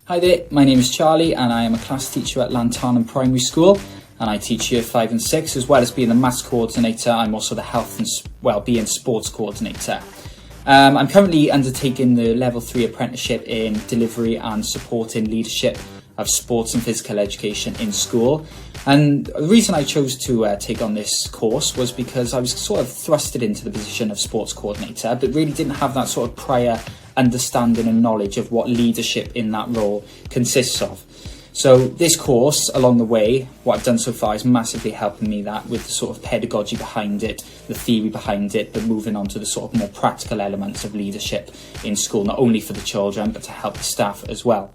Hi there, my name is Charlie and I am a class teacher at Llantarnam Primary School, and I teach year 5 and 6. As well as being the maths coordinator, I'm also the health and wellbeing sports coordinator. I'm currently undertaking the level 3 apprenticeship in delivery and supporting leadership of sports and physical education in school. And the reason I chose to take on this course was because I was sort of thrusted into the position of sports coordinator, but really didn't have that sort of prior understanding and knowledge of what leadership in that role consists of. So this course, along the way, what I've done so far is massively helping me that with the sort of pedagogy behind it, the theory behind it, but moving on to the sort of more practical elements of leadership in school, not only for the children, but to help the staff as well.